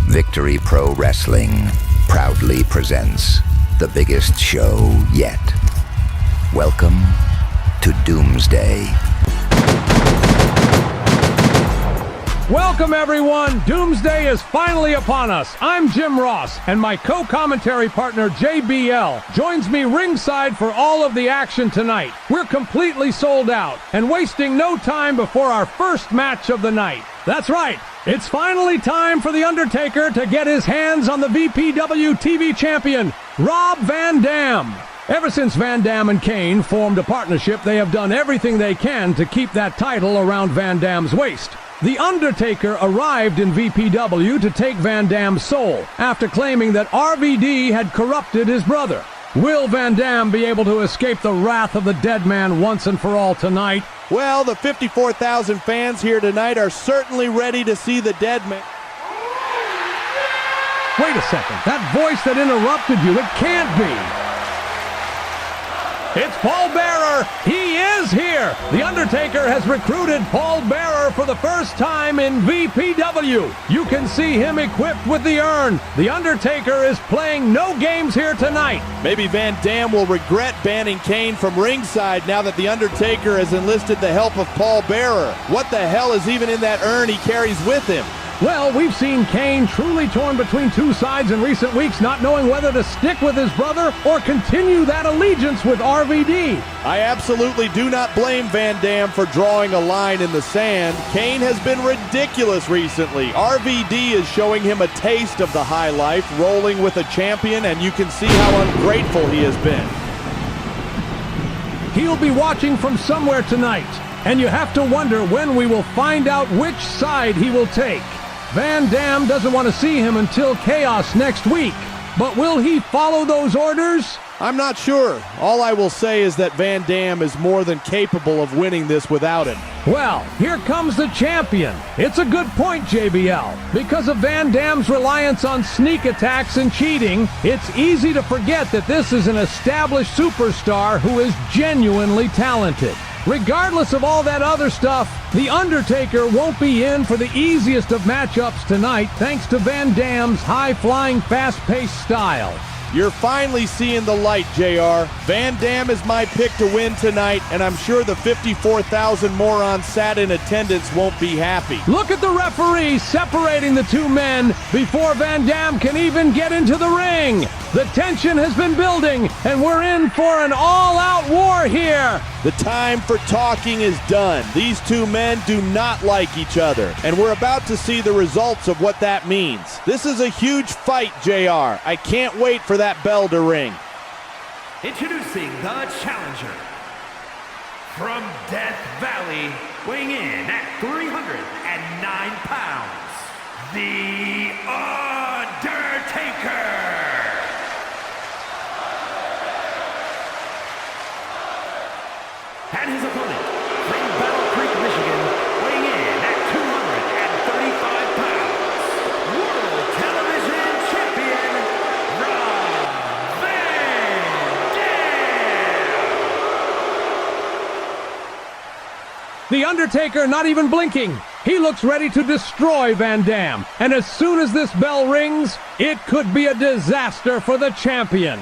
Victory Pro Wrestling proudly presents the biggest show yet. Welcome to Doomsday. Welcome everyone, Doomsday is finally upon us. I'm Jim Ross, and my co-commentary partner JBL joins me ringside for all of the action tonight. We're completely sold out, and wasting no time before our first match of the night. That's right, it's finally time for The Undertaker to get his hands on the VPW TV champion, Rob Van Dam. Ever since Van Dam and Kane formed a partnership, they have done everything they can to keep that title around Van Dam's waist. The Undertaker arrived in VPW to take Van Dam's soul after claiming that RVD had corrupted his brother. Will Van Dam be able to escape the wrath of the dead man once and for all tonight? Well, the 54,000 fans here tonight are certainly ready to see the dead man. Wait a second, that voice that interrupted you, it can't be. It's Paul Bearer! He is here! The Undertaker has recruited Paul Bearer for the first time in VPW. You can see him equipped with the urn. The Undertaker is playing no games here tonight. Maybe Van Dam will regret banning Kane from ringside now that The Undertaker has enlisted the help of Paul Bearer. What the hell is even in that urn he carries with him? Well, we've seen Kane truly torn between two sides in recent weeks, not knowing whether to stick with his brother or continue that allegiance with RVD. I absolutely do not blame Van Dam for drawing a line in the sand. Kane has been ridiculous recently. RVD is showing him a taste of the high life, rolling with a champion, and you can see how ungrateful he has been. He'll be watching from somewhere tonight, and you have to wonder when we will find out which side he will take. Van Dam doesn't want to see him until Chaos next week, but will he follow those orders? I'm not sure. All I will say is that Van Dam is more than capable of winning this without him. Well, here comes the champion. It's a good point, JBL. Because of Van Dam's reliance on sneak attacks and cheating, it's easy to forget that this is an established superstar who is genuinely talented. Regardless of all that other stuff, The Undertaker won't be in for the easiest of matchups tonight thanks to Van Dam's high-flying, fast-paced style. You're finally seeing the light, JR. Van Dam is my pick to win tonight, and I'm sure the 54,000 morons sat in attendance won't be happy. Look at the referee separating the two men before Van Dam can even get into the ring. The tension has been building, and we're in for an all-out war here. The time for talking is done. These two men do not like each other, and we're about to see the results of what that means. This is a huge fight, JR. I can't wait for that bell to ring. Introducing the challenger from Death Valley, weighing in at 309 pounds, The Undertaker. And his opponent from Battle Creek, Michigan, weighing in at 235 pounds, World Television Champion, Rob Van Dam. The Undertaker not even blinking. He looks ready to destroy Van Dam. And as soon as this bell rings, it could be a disaster for the champion.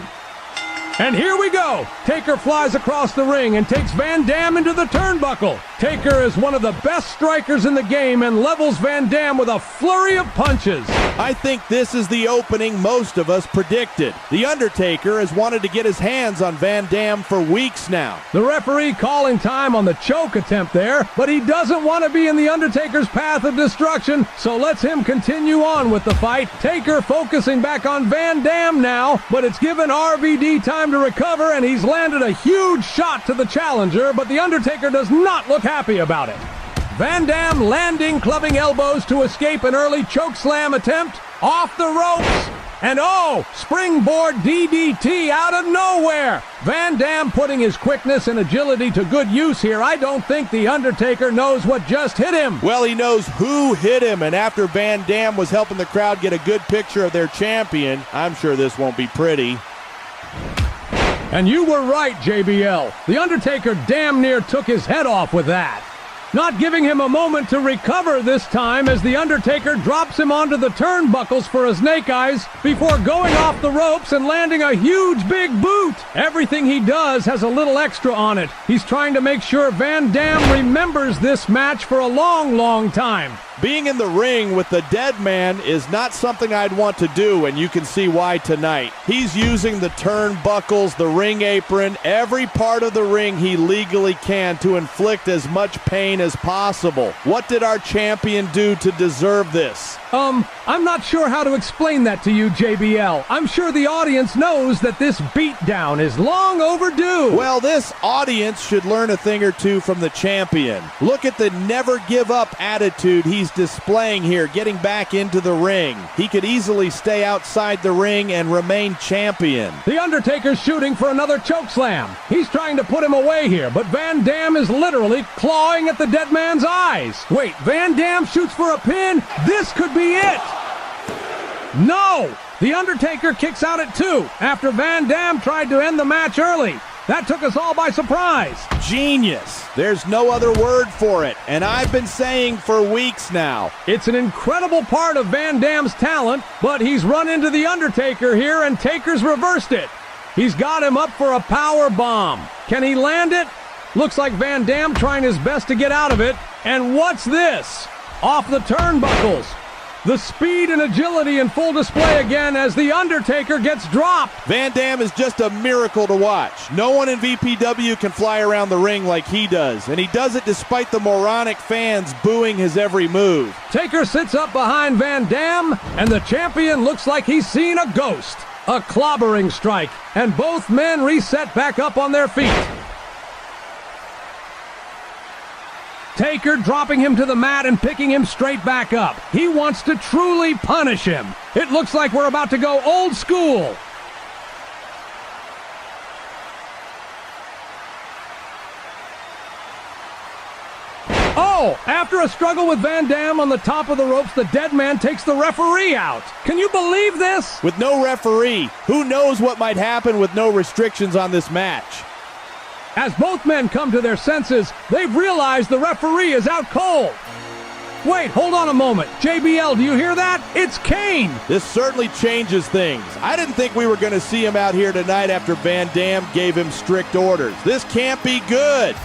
And here we go! Taker flies across the ring and takes Van Dam into the turnbuckle. Taker is one of the best strikers in the game and levels Van Dam with a flurry of punches. I think this is the opening most of us predicted. The Undertaker has wanted to get his hands on Van Dam for weeks now. The referee calling time on the choke attempt there, but he doesn't want to be in the Undertaker's path of destruction, so lets him continue on with the fight. Taker focusing back on Van Dam now, but it's given RVD time to recover, and he's landed a huge shot to the challenger, but the Undertaker does not look happy about it. Van Dam landing clubbing elbows to escape an early chokeslam attempt, off the ropes, and oh, springboard DDT out of nowhere. Van Dam putting his quickness and agility to good use here. I don't think the Undertaker knows what just hit him. Well, he knows who hit him, and after Van Dam was helping the crowd get a good picture of their champion, I'm sure this won't be pretty. And you were right, JBL. The Undertaker damn near took his head off with that. not giving him a moment to recover this time as The Undertaker drops him onto the turnbuckles for a snake eyes before going off the ropes and landing a huge big boot. Everything he does has a little extra on it. He's trying to make sure Van Dam remembers this match for a long, long time. Being in the ring with the dead man is not something I'd want to do, and you can see why tonight. He's using the turnbuckles, the ring apron, every part of the ring he legally can to inflict as much pain as possible. What did our champion do to deserve this? I'm not sure how to explain that to you, JBL. I'm sure the audience knows that this beatdown is long overdue. Well, this audience should learn a thing or two from the champion. Look at the never give up attitude he's displaying here, getting back into the ring. He could easily stay outside the ring and remain champion. The Undertaker's shooting for another chokeslam. He's trying to put him away here, but Van Dam is literally clawing at the dead man's eyes. Wait, Van Dam shoots for a pin? This could be it! No! The Undertaker kicks out at 2 after Van Dam tried to end the match early. That took us all by surprise. Genius. There's no other word for it, and I've been saying for weeks now. It's an incredible part of Van Dam's talent, but he's run into The Undertaker here, and Taker's reversed it. He's got him up for a power bomb. Can he land it? Looks like Van Dam trying his best to get out of it. And what's this? Off the turnbuckles. The speed and agility in full display again as The Undertaker gets dropped. Van Dam is just a miracle to watch. No one in VPW can fly around the ring like he does, and he does it despite the moronic fans booing his every move. Taker sits up behind Van Dam, and the champion looks like he's seen a ghost. A clobbering strike, and both men reset back up on their feet. Taker dropping him to the mat and picking him straight back up. He wants to truly punish him. It looks like we're about to go old school. Oh, after a struggle with Van Dam on the top of the ropes, the dead man takes the referee out. Can you believe this? With no referee, who knows what might happen with no restrictions on this match? As both men come to their senses, they've realized the referee is out cold. Wait, hold on a moment. JBL, do you hear that? It's Kane! This certainly changes things. I didn't think we were going to see him out here tonight after Van Dam gave him strict orders. This can't be good.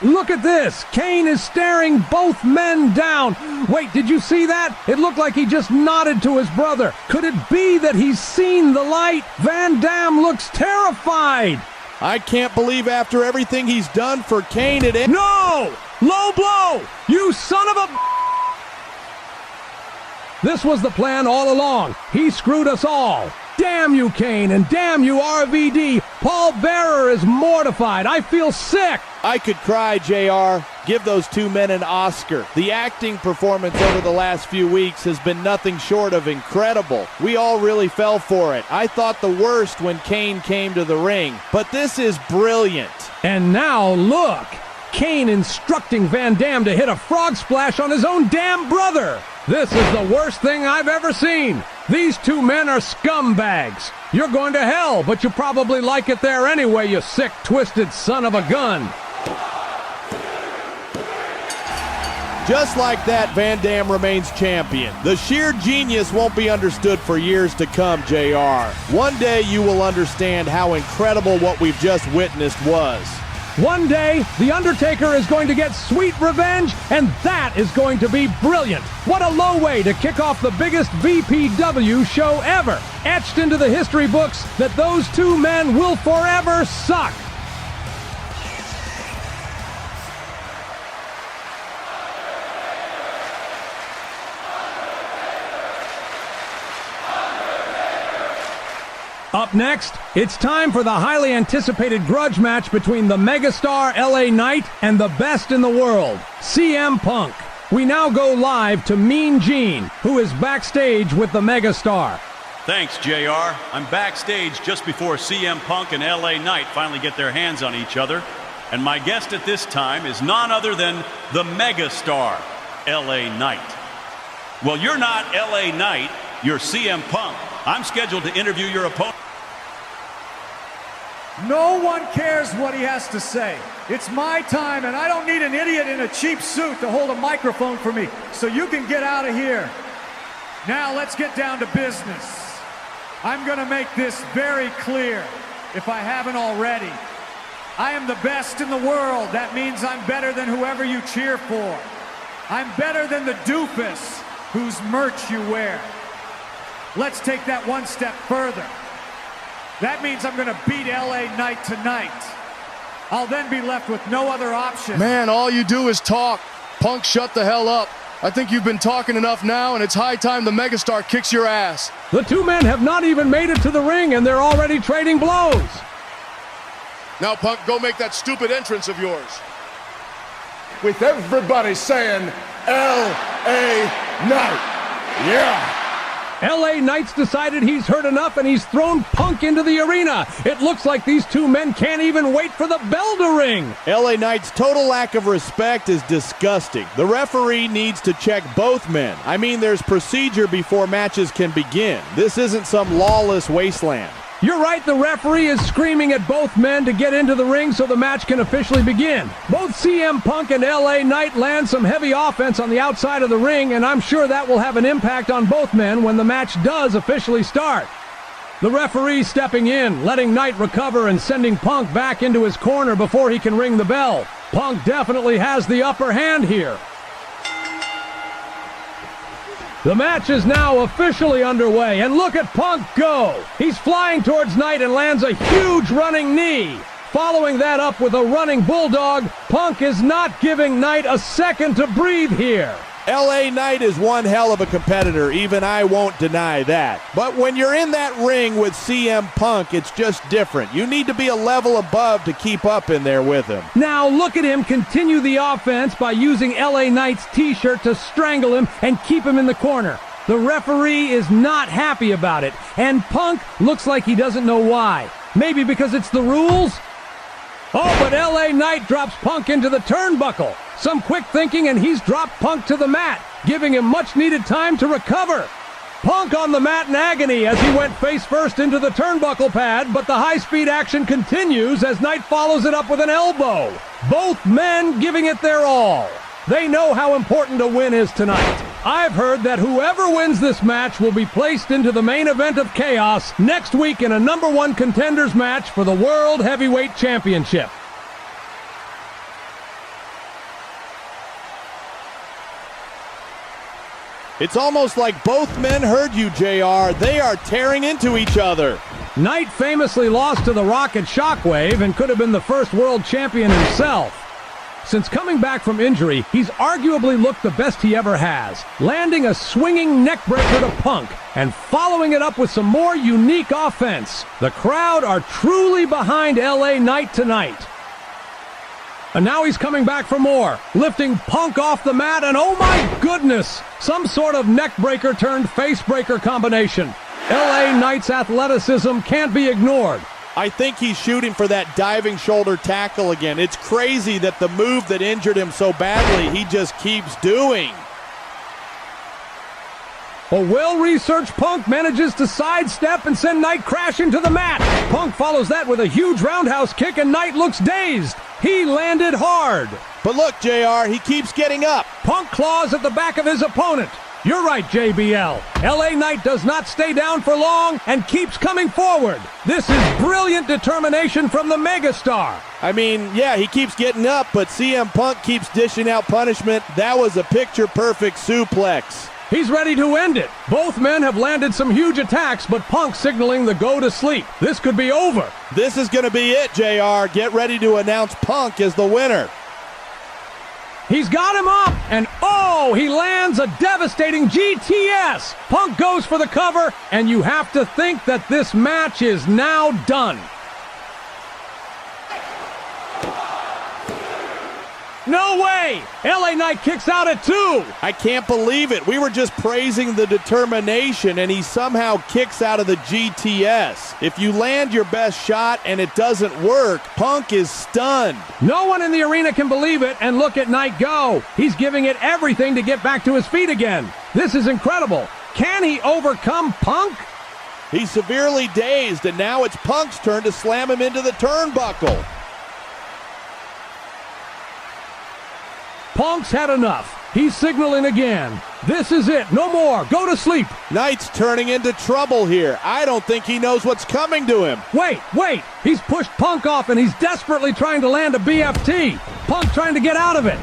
Look at this! Kane is staring both men down. Wait, did you see that? It looked like he just nodded to his brother. Could it be that he's seen the light? Van Dam looks terrified. I can't believe after everything he's done for Kane it... No! Low blow! You son of a... This was the plan all along. He screwed us all. Damn you, Kane, and damn you, RVD. Paul Bearer is mortified. I feel sick. I could cry, JR. Give those two men an Oscar. The acting performance over the last few weeks has been nothing short of incredible. We all really fell for it. I thought the worst when Kane came to the ring, but this is brilliant. And now look, Kane instructing Van Dam to hit a frog splash on his own damn brother. This is the worst thing I've ever seen. These two men are scumbags. You're going to hell, but you probably like it there anyway, you sick, twisted son of a gun. Just like that, Van Dam remains champion. The sheer genius won't be understood for years to come, JR. One day you will understand how incredible what we've just witnessed was. One day, The Undertaker is going to get sweet revenge, and that is going to be brilliant. What a low way to kick off the biggest VPW show ever. Etched into the history books that those two men will forever suck. Up next, it's time for the highly anticipated grudge match between the megastar LA Knight and the best in the world, CM Punk. We now go live to Mean Gene, who is backstage with the megastar. Thanks, JR. I'm backstage just before CM Punk and LA Knight finally get their hands on each other. And my guest at this time is none other than the megastar, LA Knight. Well, you're not LA Knight, you're CM Punk. I'm scheduled to interview your opponent. No one cares what he has to say. It's my time, and I don't need an idiot in a cheap suit to hold a microphone for me, so you can get out of here. Now let's get down to business. I'm gonna make this very clear, if I haven't already. I am the best in the world. That means I'm better than whoever you cheer for. I'm better than the doofus whose merch you wear. Let's take that one step further. That means I'm gonna beat LA Knight tonight. I'll then be left with no other option. Man, all you do is talk. Punk, shut the hell up. I think you've been talking enough now, and it's high time the megastar kicks your ass. The two men have not even made it to the ring, and they're already trading blows. Now, Punk, go make that stupid entrance of yours. With everybody saying L.A. Knight. Yeah. LA Knight's decided he's heard enough, and he's thrown Punk into the arena. It looks like these two men can't even wait for the bell to ring. LA Knight's total lack of respect is disgusting. The referee needs to check both men. I mean, there's procedure before matches can begin. This isn't some lawless wasteland. You're right, the referee is screaming at both men to get into the ring so the match can officially begin. Both CM Punk and LA Knight land some heavy offense on the outside of the ring, and I'm sure that will have an impact on both men when the match does officially start. The referee stepping in, letting Knight recover and sending Punk back into his corner before he can ring the bell. Punk definitely has the upper hand here. The match is now officially underway, and look at Punk go! He's flying towards Knight and lands a huge running knee. Following that up with a running bulldog, Punk is not giving Knight a second to breathe here. LA Knight is one hell of a competitor, even I won't deny that. But when you're in that ring with CM Punk, it's just different. You need to be a level above to keep up in there with him. Now look at him continue the offense by using LA Knight's t-shirt to strangle him and keep him in the corner. The referee is not happy about it, and Punk looks like he doesn't know why. Maybe because it's the rules? Oh, but LA Knight drops Punk into the turnbuckle. Some quick thinking, and he's dropped Punk to the mat, giving him much-needed time to recover. Punk on the mat in agony as he went face-first into the turnbuckle pad, but the high-speed action continues as Knight follows it up with an elbow. Both men giving it their all. They know how important a win is tonight. I've heard that whoever wins this match will be placed into the main event of Chaos next week in a #1 contenders match for the World Heavyweight Championship. It's almost like both men heard you, JR. They are tearing into each other. Knight famously lost to The Rock at Shockwave and could have been the first world champion himself. Since coming back from injury, he's arguably looked the best he ever has, landing a swinging neckbreaker to Punk and following it up with some more unique offense. The crowd are truly behind LA Knight tonight. And now he's coming back for more, lifting Punk off the mat, and oh my goodness, some sort of neckbreaker turned facebreaker combination. LA Knight's athleticism can't be ignored. I think he's shooting for that diving shoulder tackle again. It's crazy that the move that injured him so badly, he just keeps doing. A well-researched Punk manages to sidestep and send Knight crashing to the mat. Punk follows that with a huge roundhouse kick, and Knight looks dazed. He landed hard. But look, JR, he keeps getting up. Punk claws at the back of his opponent. You're right, JBL. LA Knight does not stay down for long and keeps coming forward. This is brilliant determination from the megastar. I mean, yeah, he keeps getting up, but CM Punk keeps dishing out punishment. That was a picture-perfect suplex. He's ready to end it. Both men have landed some huge attacks, but Punk signaling the go to sleep. This could be over. This is going to be it, JR. Get ready to announce Punk as the winner. He's got him up, and oh, he lands a devastating GTS. Punk goes for the cover, and you have to think that this match is now done. No way! LA Knight kicks out at 2. I can't believe it. We were just praising the determination, and he somehow kicks out of the GTS. If you land your best shot and it doesn't work, Punk is stunned. No one in the arena can believe it, and look at Knight go. He's giving it everything to get back to his feet again. This is incredible. Can he overcome Punk? He's severely dazed, and now it's Punk's turn to slam him into the turnbuckle. Punk's had enough. He's signaling again. This is it. No more. Go to sleep. Knight's turning into trouble here. I don't think he knows what's coming to him. Wait. He's pushed Punk off, and he's desperately trying to land a BFT. Punk trying to get out of it.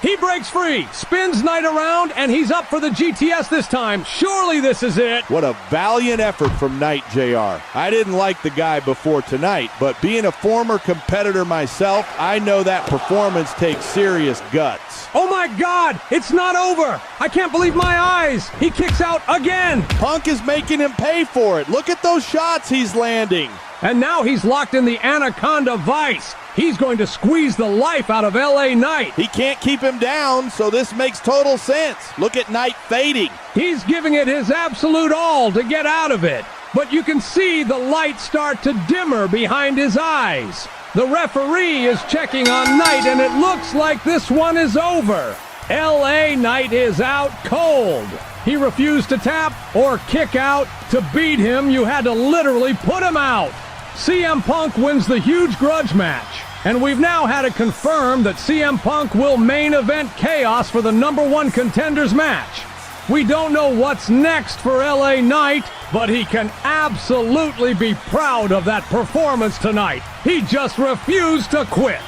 He breaks free, spins Knight around, and he's up for the GTS this time. Surely this is it. What a valiant effort from Knight, JR. I didn't like the guy before tonight, but being a former competitor myself, I know that performance takes serious guts. Oh my God, it's not over. I can't believe my eyes. He kicks out again. Punk is making him pay for it. Look at those shots he's landing. And now he's locked in the Anaconda Vice. He's going to squeeze the life out of LA Knight. He can't keep him down, so this makes total sense. Look at Knight fading. He's giving it his absolute all to get out of it. But you can see the light start to dimmer behind his eyes. The referee is checking on Knight, and it looks like this one is over. LA Knight is out cold. He refused to tap or kick out. To beat him, you had to literally put him out. CM Punk wins the huge grudge match, and we've now had it confirmed that CM Punk will main event Chaos for the #1 contenders match. We don't know what's next for LA Knight, but he can absolutely be proud of that performance tonight. He just refused to quit.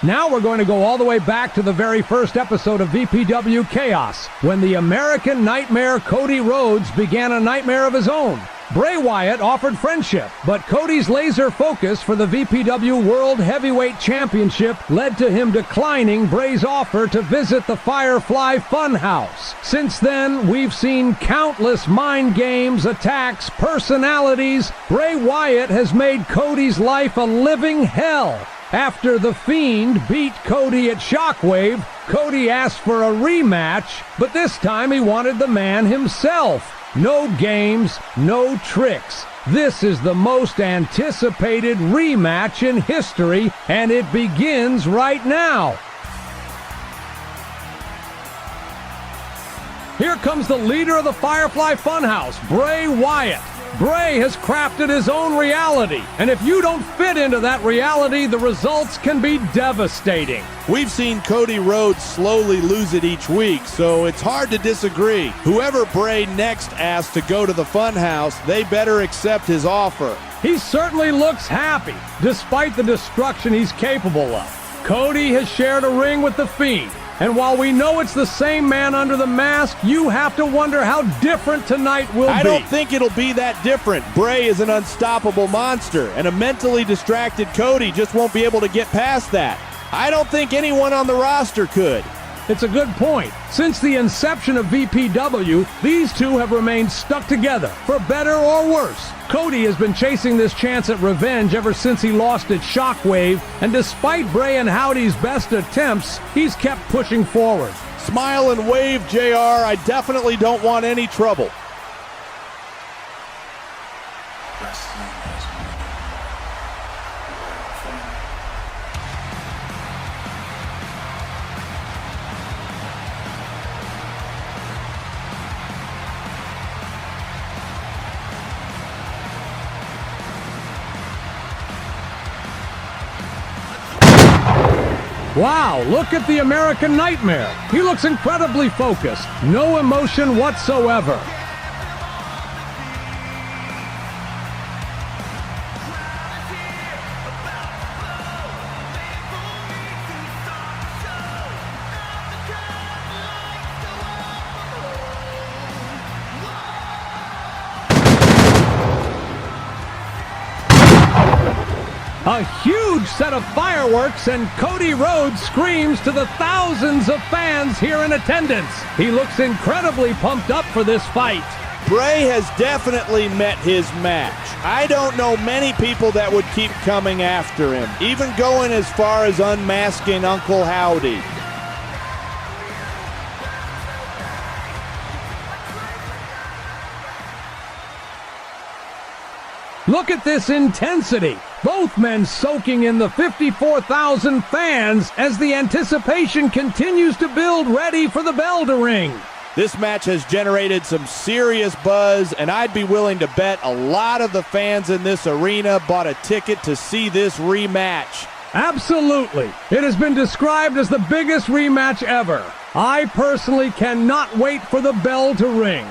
Now we're going to go all the way back to the very first episode of VPW Chaos, when the American Nightmare Cody Rhodes began a nightmare of his own. Bray Wyatt offered friendship, but Cody's laser focus for the VPW World Heavyweight Championship led to him declining Bray's offer to visit the Firefly Funhouse. Since then, we've seen countless mind games, attacks, personalities. Bray Wyatt has made Cody's life a living hell. After The Fiend beat Cody at Shockwave, Cody asked for a rematch, but this time he wanted the man himself. No games, no tricks. This is the most anticipated rematch in history, and it begins right now. Here comes the leader of the Firefly Funhouse, Bray Wyatt. Bray has crafted his own reality, and if you don't fit into that reality, the results can be devastating. We've seen Cody Rhodes slowly lose it each week, so it's hard to disagree. Whoever Bray next asks to go to the Funhouse, they better accept his offer. He certainly looks happy, despite the destruction he's capable of. Cody has shared a ring with The Fiend. And while we know it's the same man under the mask, you have to wonder how different tonight will be. I don't think it'll be that different. Bray is an unstoppable monster, and a mentally distracted Cody just won't be able to get past that. I don't think anyone on the roster could. It's a good point. Since the inception of VPW, these two have remained stuck together, for better or worse. Cody has been chasing this chance at revenge ever since he lost at Shockwave, and despite Bray and Howdy's best attempts, he's kept pushing forward. Smile and wave, JR. I definitely don't want any trouble. Wow, look at the American Nightmare. He looks incredibly focused. No emotion whatsoever. A huge set of fireworks, and Cody Rhodes screams to the thousands of fans here in attendance. He looks incredibly pumped up for this fight. Bray has definitely met his match. I don't know many people that would keep coming after him, even going as far as unmasking Uncle Howdy. Look at this intensity. Both men soaking in the 54,000 fans as the anticipation continues to build, ready for the bell to ring. This match has generated some serious buzz, and I'd be willing to bet a lot of the fans in this arena bought a ticket to see this rematch. Absolutely. It has been described as the biggest rematch ever. I personally cannot wait for the bell to ring.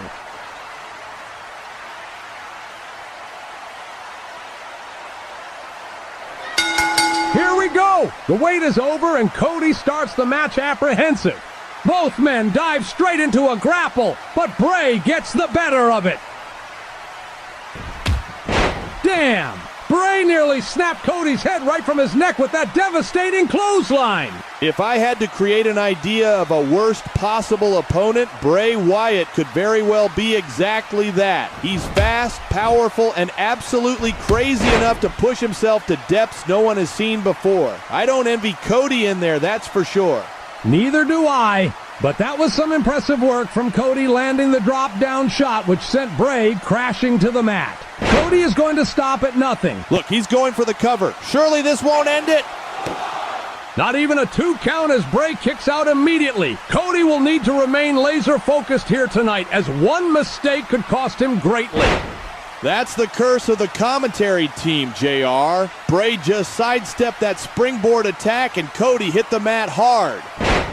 Here we go! The wait is over and Cody starts the match apprehensive. Both men dive straight into a grapple, but Bray gets the better of it. Damn! Bray nearly snapped Cody's head right from his neck with that devastating clothesline. If I had to create an idea of a worst possible opponent, Bray Wyatt could very well be exactly that. He's fast, powerful, and absolutely crazy enough to push himself to depths no one has seen before. I don't envy Cody in there, that's for sure. Neither do I, but that was some impressive work from Cody, landing the drop-down shot which sent Bray crashing to the mat. Cody is going to stop at nothing. Look, he's going for the cover. Surely this won't end it. Not even a 2 count as Bray kicks out immediately. Cody will need to remain laser-focused here tonight, as one mistake could cost him greatly. That's the curse of the commentary team, JR. Bray just sidestepped that springboard attack and Cody hit the mat hard.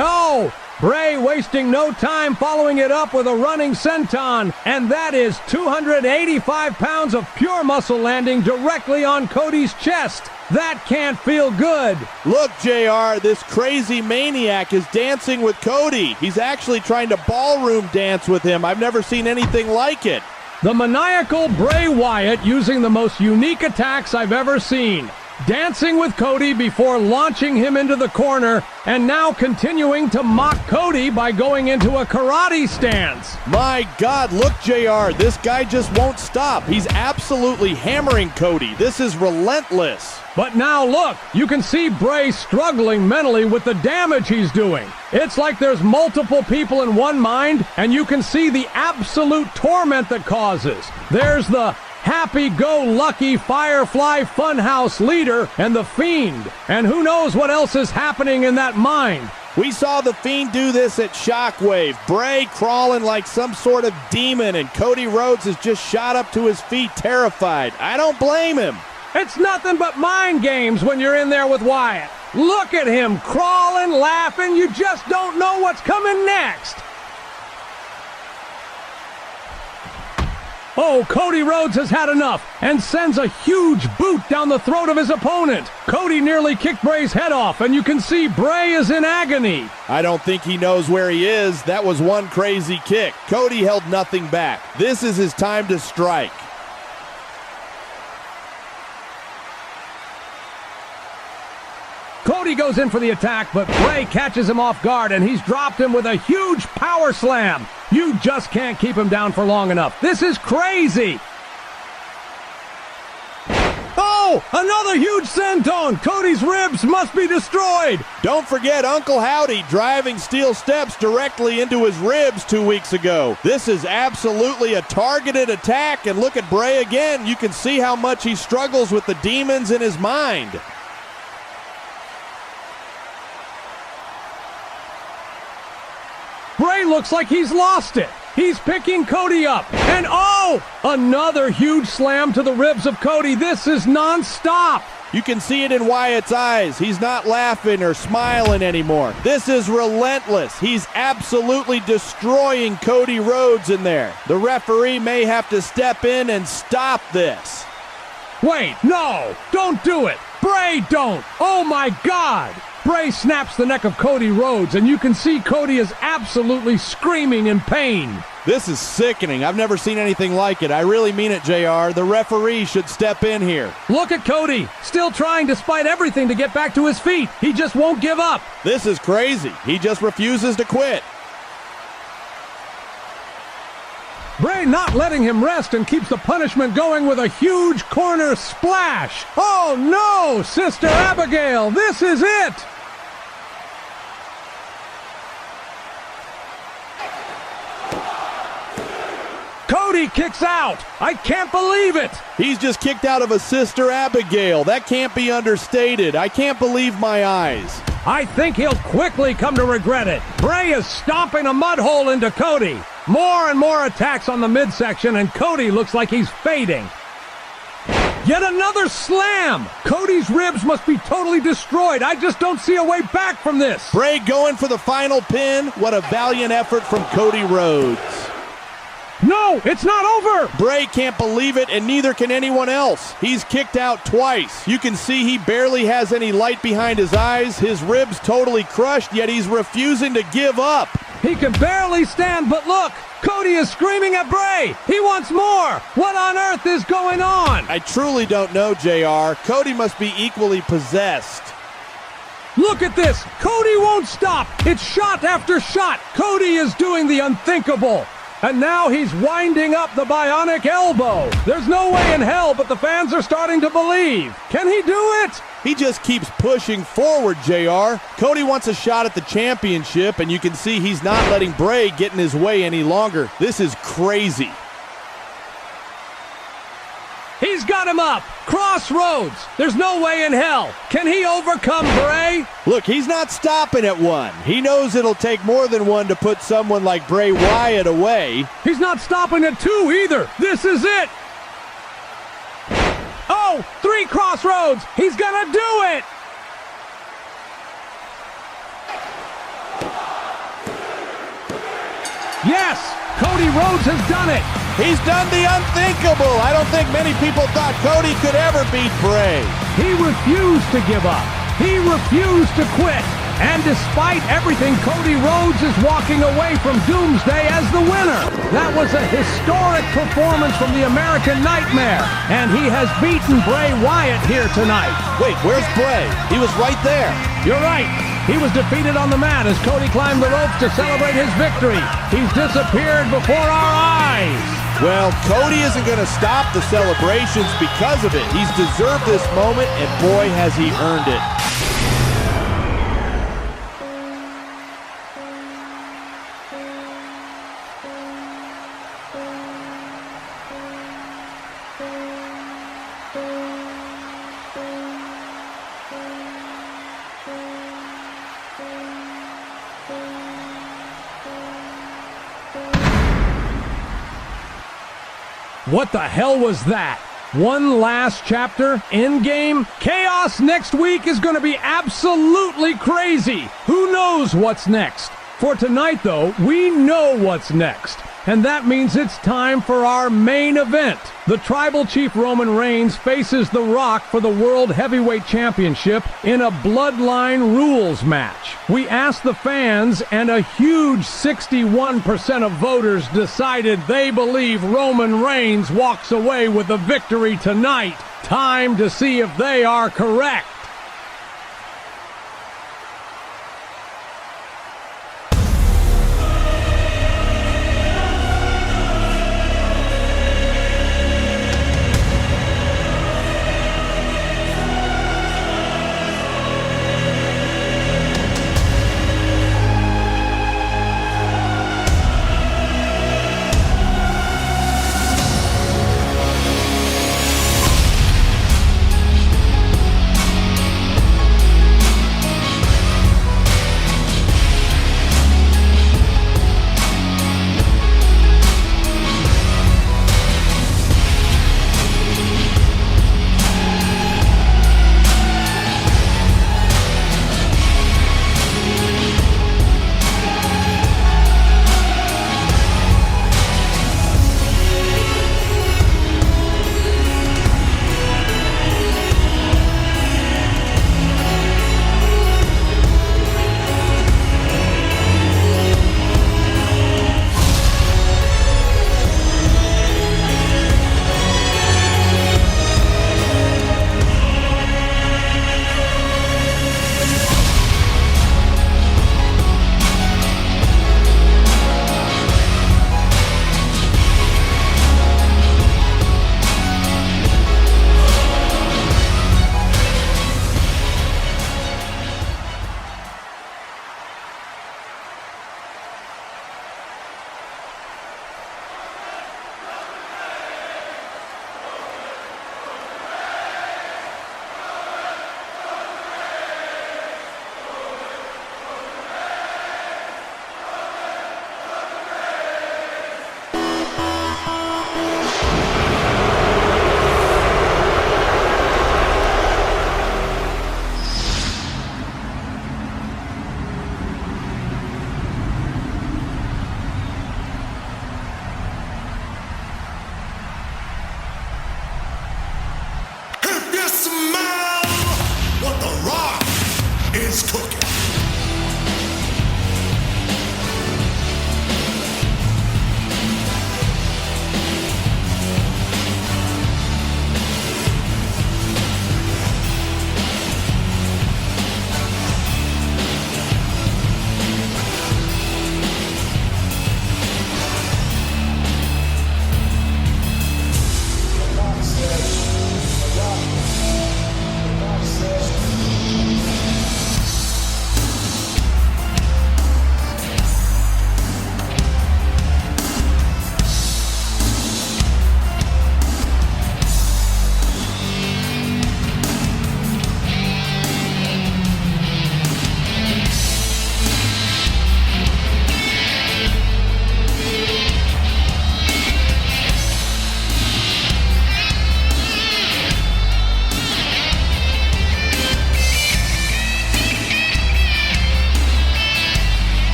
Oh! Bray wasting no time following it up with a running senton, and that is 285 pounds of pure muscle landing directly on Cody's chest. That can't feel good. Look, JR, this crazy maniac is dancing with Cody. He's actually trying to ballroom dance with him. I've never seen anything like it. The maniacal Bray Wyatt using the most unique attacks I've ever seen. Dancing with Cody before launching him into the corner, and now continuing to mock Cody by going into a karate stance. My God, look, JR, this guy just won't stop. He's absolutely hammering Cody. This is relentless. But now look, you can see Bray struggling mentally with the damage he's doing. It's like there's multiple people in one mind, and you can see the absolute torment that causes. There's the happy-go-lucky Firefly Funhouse leader and the Fiend. And who knows what else is happening in that mind. We saw the Fiend do this at Shockwave. Bray crawling like some sort of demon, and Cody Rhodes has just shot up to his feet terrified. I don't blame him. It's nothing but mind games when you're in there with Wyatt. Look at him crawling, laughing. You just don't know what's coming next. Oh, Cody Rhodes has had enough and sends a huge boot down the throat of his opponent. Cody nearly kicked Bray's head off, and you can see Bray is in agony. I don't think he knows where he is. That was one crazy kick. Cody held nothing back. This is his time to strike. Cody goes in for the attack, but Bray catches him off guard, and he's dropped him with a huge power slam. You just can't keep him down for long enough. This is crazy. Oh, another huge senton. Cody's ribs must be destroyed. Don't forget Uncle Howdy driving steel steps directly into his ribs 2 weeks ago. This is absolutely a targeted attack, and look at Bray again. You can see how much he struggles with the demons in his mind. Bray looks like he's lost it. He's picking Cody up. And oh, another huge slam to the ribs of Cody. This is non-stop. You can see it in Wyatt's eyes. He's not laughing or smiling anymore. This is relentless. He's absolutely destroying Cody Rhodes in there. The referee may have to step in and stop this. Wait, no, don't do it. Bray, don't. Oh my God. Bray snaps the neck of Cody Rhodes, and you can see Cody is absolutely screaming in pain. This is sickening. I've never seen anything like it. I really mean it, JR. The referee should step in here. Look at Cody, still trying despite everything to get back to his feet. He just won't give up. This is crazy. He just refuses to quit. Bray not letting him rest and keeps the punishment going with a huge corner splash. Oh no, Sister Abigail, this is it! Cody kicks out. I can't believe it. He's just kicked out of a Sister Abigail. That can't be understated. I can't believe my eyes. I think he'll quickly come to regret it. Bray is stomping a mud hole into Cody. More and more attacks on the midsection, and Cody looks like he's fading. Yet another slam! Cody's ribs must be totally destroyed. I just don't see a way back from this. Bray going for the final pin. What a valiant effort from Cody Rhodes. No, it's not over! Bray can't believe it, and neither can anyone else. He's kicked out twice. You can see he barely has any light behind his eyes. His ribs totally crushed, yet he's refusing to give up. He can barely stand, but look! Cody is screaming at Bray! He wants more! What on earth is going on? I truly don't know, JR. Cody must be equally possessed. Look at this! Cody won't stop! It's shot after shot! Cody is doing the unthinkable! And now he's winding up the bionic elbow. There's no way in hell, but the fans are starting to believe. Can he do it? He just keeps pushing forward, JR. Cody wants a shot at the championship, and you can see he's not letting Bray get in his way any longer. This is crazy. He's got him up. Crossroads. There's no way in hell. Can he overcome Bray? Look, he's not stopping at one. He knows it'll take more than one to put someone like Bray Wyatt away. He's not stopping at two either. This is it. Oh, 3 crossroads. He's gonna do it. Yes, Cody Rhodes has done it. He's done the unthinkable. I don't think many people thought Cody could ever beat Bray. He refused to give up. He refused to quit. And despite everything, Cody Rhodes is walking away from Doomsday as the winner. That was a historic performance from the American Nightmare. And he has beaten Bray Wyatt here tonight. Wait, where's Bray? He was right there. You're right. He was defeated on the mat as Cody climbed the ropes to celebrate his victory. He's disappeared before our eyes. Well, Cody isn't going to stop the celebrations because of it. He's deserved this moment, and boy, has he earned it. What the hell was that? One last chapter? Endgame? Chaos next week is going to be absolutely crazy. Who knows what's next? For tonight, though, we know what's next. And that means it's time for our main event. The Tribal Chief Roman Reigns faces The Rock for the World Heavyweight Championship in a Bloodline Rules Match. We asked the fans, and a huge 61% of voters decided they believe Roman Reigns walks away with the victory tonight. Time to see if they are correct. smell what The Rock is cooking.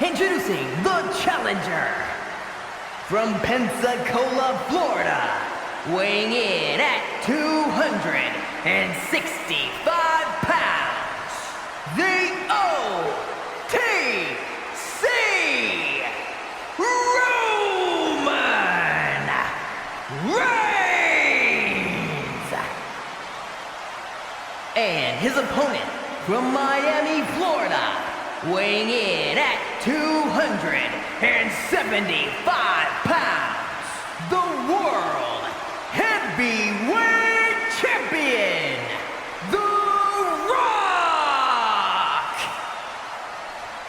Introducing the challenger from Pensacola, Florida, weighing in at 265 pounds, the OTC Roman Reigns, and his opponent from Miami, Florida, weighing in at 275 pounds, the World Heavyweight Champion, The Rock!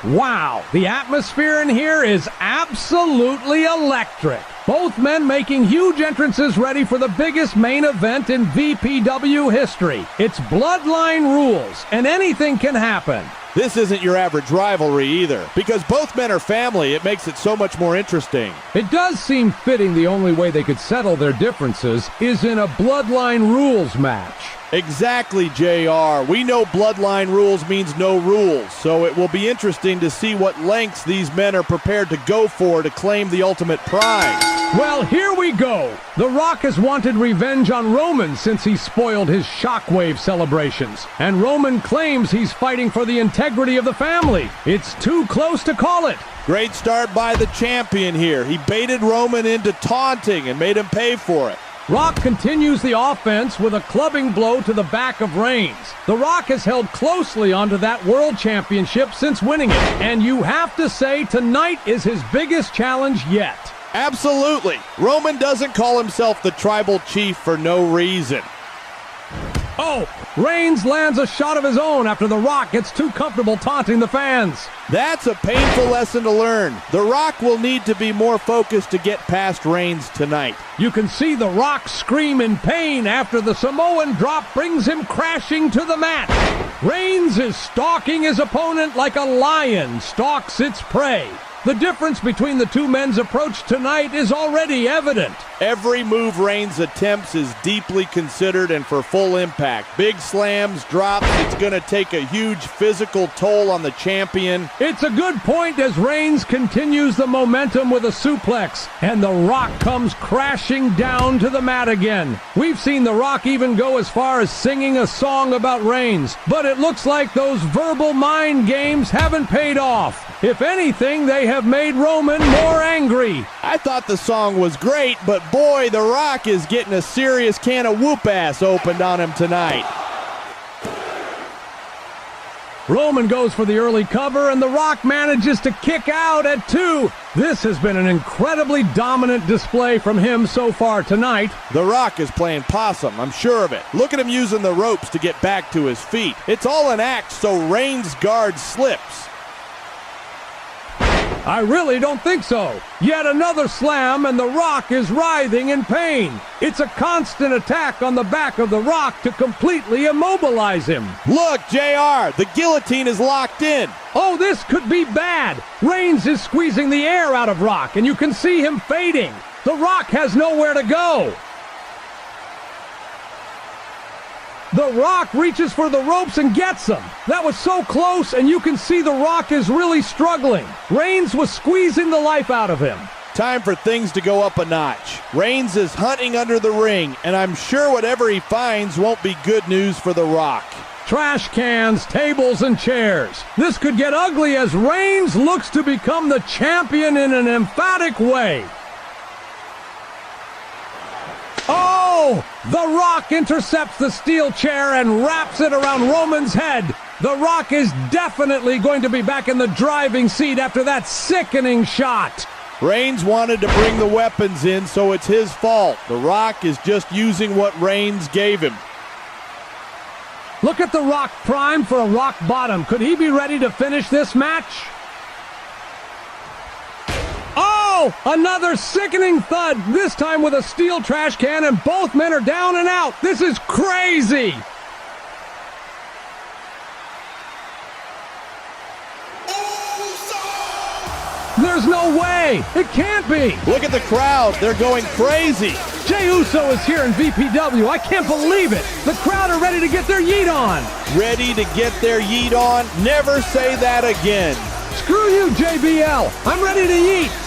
Wow, the atmosphere in here is absolutely electric. Both men making huge entrances ready for the biggest main event in VPW history. It's Bloodline Rules, and anything can happen. This isn't your average rivalry either. Because both men are family, it makes it so much more interesting. It does seem fitting the only way they could settle their differences is in a Bloodline Rules match. Exactly, JR. We know Bloodline Rules means no rules, so it will be interesting to see what lengths these men are prepared to go for to claim the ultimate prize. Well, here we go. The Rock has wanted revenge on Roman since he spoiled his Shockwave celebrations. And Roman claims he's fighting for the integrity of the family. It's too close to call it. Great start by the champion here. He baited Roman into taunting and made him pay for it. Rock continues the offense with a clubbing blow to the back of Reigns. The Rock has held closely onto that World Championship since winning it. And you have to say tonight is his biggest challenge yet. Absolutely. Roman doesn't call himself the tribal chief for no reason. Oh, Reigns lands a shot of his own after The Rock gets too comfortable taunting the fans. That's a painful lesson to learn. The Rock will need to be more focused to get past Reigns tonight. You can see The Rock scream in pain after the Samoan drop brings him crashing to the mat. Reigns is stalking his opponent like a lion stalks its prey. The difference between the two men's approach tonight is already evident. Every move Reigns attempts is deeply considered and for full impact. Big slams, drops, it's going to take a huge physical toll on the champion. It's a good point as Reigns continues the momentum with a suplex, and The Rock comes crashing down to the mat again. We've seen The Rock even go as far as singing a song about Reigns, but it looks like those verbal mind games haven't paid off. If anything, they have made Roman more angry. I thought the song was great, but boy, The Rock is getting a serious can of whoop-ass opened on him tonight. Roman goes for the early cover, and The Rock manages to kick out at 2. This has been an incredibly dominant display from him so far tonight. The Rock is playing possum, I'm sure of it. Look at him using the ropes to get back to his feet. It's all an act so Reigns' guard slips. I really don't think so. Yet another slam, and The Rock is writhing in pain. It's a constant attack on the back of The Rock to completely immobilize him. Look, JR, the guillotine is locked in. Oh, this could be bad. Reigns is squeezing the air out of Rock, and you can see him fading. The Rock has nowhere to go. The Rock reaches for the ropes and gets them. That was so close, and you can see The Rock is really struggling. Reigns was squeezing the life out of him. Time for things to go up a notch. Reigns is hunting under the ring, and I'm sure whatever he finds won't be good news for The Rock. Trash cans, tables, and chairs. This could get ugly as Reigns looks to become the champion in an emphatic way. Oh! The Rock intercepts the steel chair and wraps it around Roman's head. The Rock is definitely going to be back in the driving seat after that sickening shot. Reigns wanted to bring the weapons in, so it's his fault. The Rock is just using what Reigns gave him. Look at The Rock primed for a rock bottom. Could he be ready to finish this match? Oh! Another sickening thud, this time with a steel trash can, and both men are down and out. This is crazy! There's no way! It can't be! Look at the crowd. They're going crazy. Jey Uso is here in VPW. I can't believe it. The crowd are ready to get their yeet on. Ready to get their yeet on? Never say that again. Screw you, JBL. I'm ready to yeet.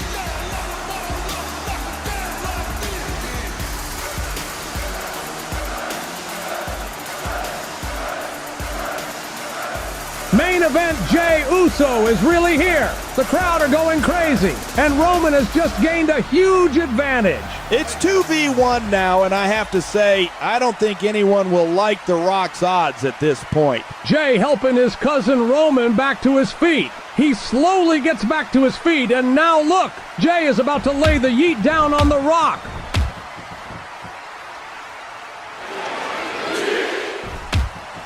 Main event Jey Uso is really here. The crowd are going crazy, and Roman has just gained a huge advantage. It's 2v1 now, and I have to say, I don't think anyone will like The Rock's odds at this point. Jey helping his cousin Roman back to his feet. He slowly gets back to his feet, and now look, Jey is about to lay the yeet down on The Rock.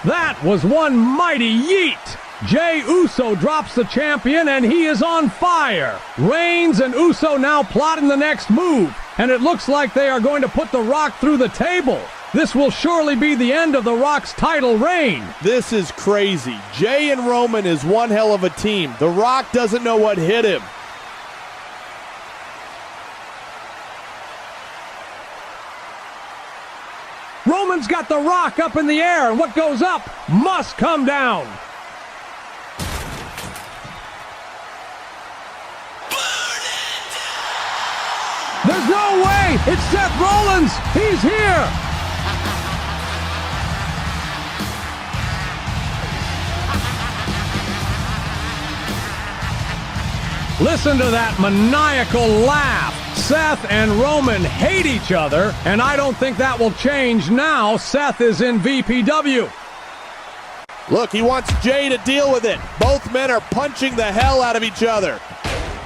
That was one mighty yeet. Jey Uso drops the champion, and he is on fire. Reigns and Uso now plotting the next move, and it looks like they are going to put The Rock through the table. This will surely be the end of The Rock's title reign. This is crazy. Jey and Roman is one hell of a team. The Rock doesn't know what hit him. Roman's got The Rock up in the air, and what goes up must come down. There's no way! It's Seth Rollins! He's here! Listen to that maniacal laugh. Seth and Roman hate each other, and I don't think that will change now Seth is in VPW. Look, he wants Jey to deal with it. Both men are punching the hell out of each other.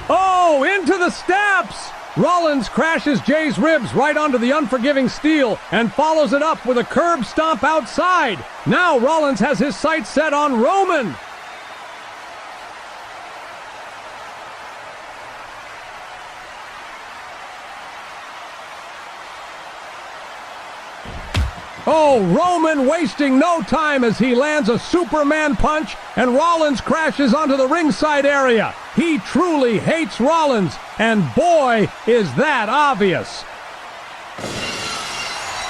Oh, into the steps! Rollins crashes Jey's ribs right onto the unforgiving steel and follows it up with a curb stomp outside. Now Rollins has his sights set on Roman. Oh, Roman wasting no time as he lands a Superman punch, and Rollins crashes onto the ringside area. He truly hates Rollins, and boy, is that obvious.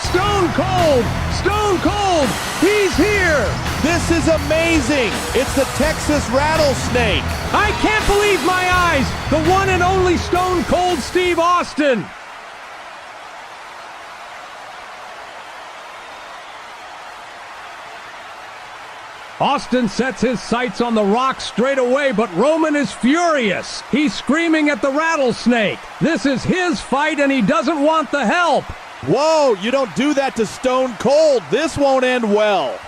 Stone Cold! Stone Cold! He's here! This is amazing! It's the Texas Rattlesnake! I can't believe my eyes! The one and only Stone Cold Steve Austin! Austin sets his sights on The Rock straight away, but Roman is furious. He's screaming at the Rattlesnake. This is his fight, and he doesn't want the help. Whoa, you don't do that to Stone Cold. This won't end well.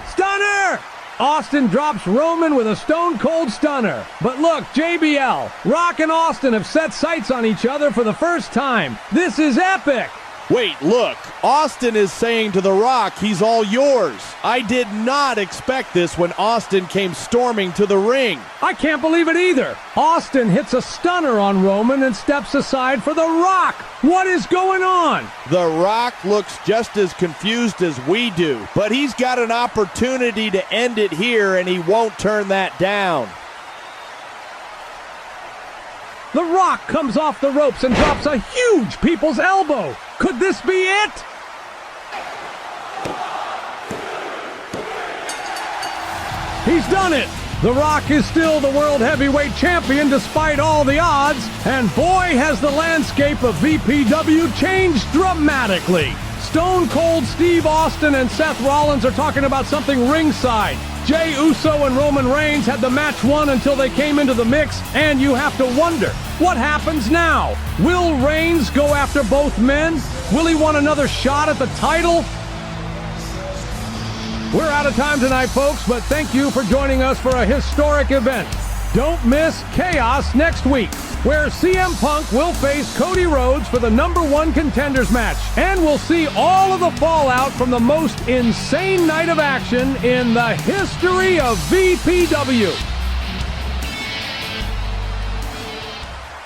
Stunner! Austin drops Roman with a Stone Cold Stunner. But look, JBL, Rock and Austin have set sights on each other for the first time. This is epic. Wait, look. Austin is saying to The Rock, he's all yours. I did not expect this when Austin came storming to the ring. I can't believe it either. Austin hits a stunner on Roman and steps aside for The Rock. What is going on? The Rock looks just as confused as we do, but he's got an opportunity to end it here, and he won't turn that down. The Rock comes off the ropes and drops a huge people's elbow. Could this be it? He's done it! The Rock is still the World Heavyweight Champion despite all the odds, and boy has the landscape of VPW changed dramatically. Stone Cold Steve Austin and Seth Rollins are talking about something ringside. Jey Uso and Roman Reigns had the match won until they came into the mix, and you have to wonder, what happens now? Will Reigns go after both men? Will he want another shot at the title? We're out of time tonight, folks, but thank you for joining us for a historic event. Don't miss Chaos next week, where CM Punk will face Cody Rhodes for the #1 contenders match, and we'll see all of the fallout from the most insane night of action in the history of VPW.